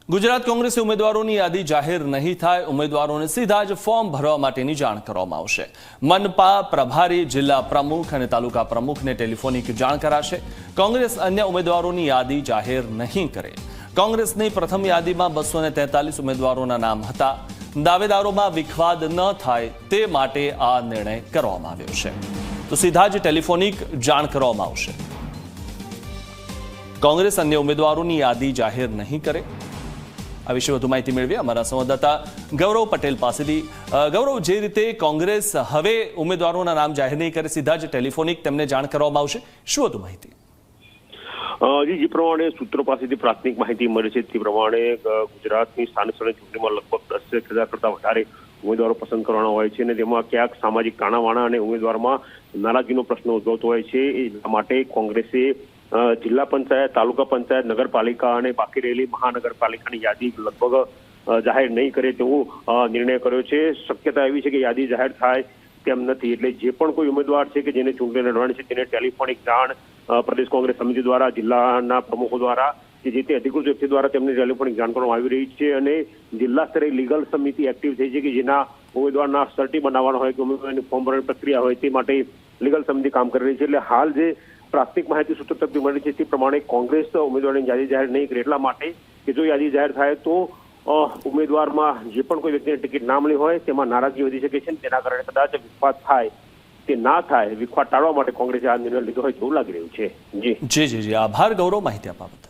ગુજરાત કોંગ્રેસે ઉમેદવારોની યાદી જાહેર નહીં થાય, ઉમેદવારોને સીધા જ ફોર્મ ભરવા માટેની જાણ કરવામાં આવશે। મનપા પ્રભારી, જિલ્લા પ્રમુખ અને તાલુકા પ્રમુખને ટેલિફોનિક જાણ કરાશે। કોંગ્રેસ અન્ય ઉમેદવારોની યાદી જાહેર નહીં કરે। કોંગ્રેસની પ્રથમ યાદીમાં 243 ઉમેદવારોના નામ હતા। દાવેદારોમાં વિખવાદ ન થાય તે માટે આ નિર્ણય કરવામાં આવ્યો છે। તો સીધા જ ટેલિફોનિક જાણ કરવામાં આવશે। કોંગ્રેસ અન્ય ઉમેદવારોની યાદી જાહેર નહીં કરે। આ વિશે વધુ માહિતી મેળવી અમારા સંવાદદાતા ગૌરવ પટેલ પાસેથી। ગૌરવ, જે રીતે કોંગ્રેસ હવે ઉમેદવારોના નામ જાહેર નહીં કરે, સીધા જ ટેલિફોનિક તેમને જાણ કરવામાં આવશે, શું વધુ માહિતી? જે પ્રમાણે સૂત્રો પાસેથી પ્રાથમિક માહિતી મળી છે તે પ્રમાણે ગુજરાતની સ્થાનિક સ્વરાજ્ય ચૂંટણીમાં લગભગ 10,000 કરતા વધારે ઉમેદવારો પસંદ કરવાના હોય છે અને તેમાં ક્યાંક સામાજિક કાણાવાણા અને ઉમેદવારમાં નારાજગીનો પ્રશ્ન ઉદ્ભવતો હોય છે। એ માટે કોંગ્રેસે જિલ્લા પંચાયત, તાલુકા પંચાયત, નગરપાલિકા અને બાકી રહેલી મહાનગરપાલિકાની યાદી લગભગ જાહેર નહીં કરે તેવો નિર્ણય કર્યો છે। શક્યતા એવી છે કે યાદી જાહેર થાય તેમ નથી, એટલે જે પણ કોઈ ઉમેદવાર છે કે જેને ચૂંટણી લડવાની છે તેને ટેલિફોનિક જાણ પ્રદેશ કોંગ્રેસ સમિતિ દ્વારા, જિલ્લાના પ્રમુખો દ્વારા કે જે તે અધિકૃત વ્યક્તિ દ્વારા તેમને ટેલિફોનિક જાણ કરવામાં આવી રહી છે અને જિલ્લા સ્તરે લીગલ સમિતિ એક્ટિવ થઈ છે કે જેના ઉમેદવારના સર્ટી બનાવવાનો હોય કે ઉમેદવારની ફોર્મ ભરવાની પ્રક્રિયા હોય તે માટે લીગલ સમિતિ કામ કરી રહી છે। એટલે હાલ જે પ્રાથમિક માહિતી સૂત્રો તરફથી મળી છે તે પ્રમાણે કોંગ્રેસ ઉમેદવારની યાદી જાહેર નહીં કરે, એટલા માટે કે જો યાદી જાહેર થાય તો ઉમેદવારમાં જે પણ કોઈ વ્યક્તિને ટિકિટ ના મળી હોય તેમાં નારાજગી વધી શકે છે। તેના કારણે કદાચ વિખવાદ થાય કે ના થાય, વિખવાદ ટાળવા માટે કોંગ્રેસે આ નિર્ણય લીધો હોય તેવું લાગી રહ્યું છે। જી, આભાર ગૌરવ, માહિતી આપવા બદલ।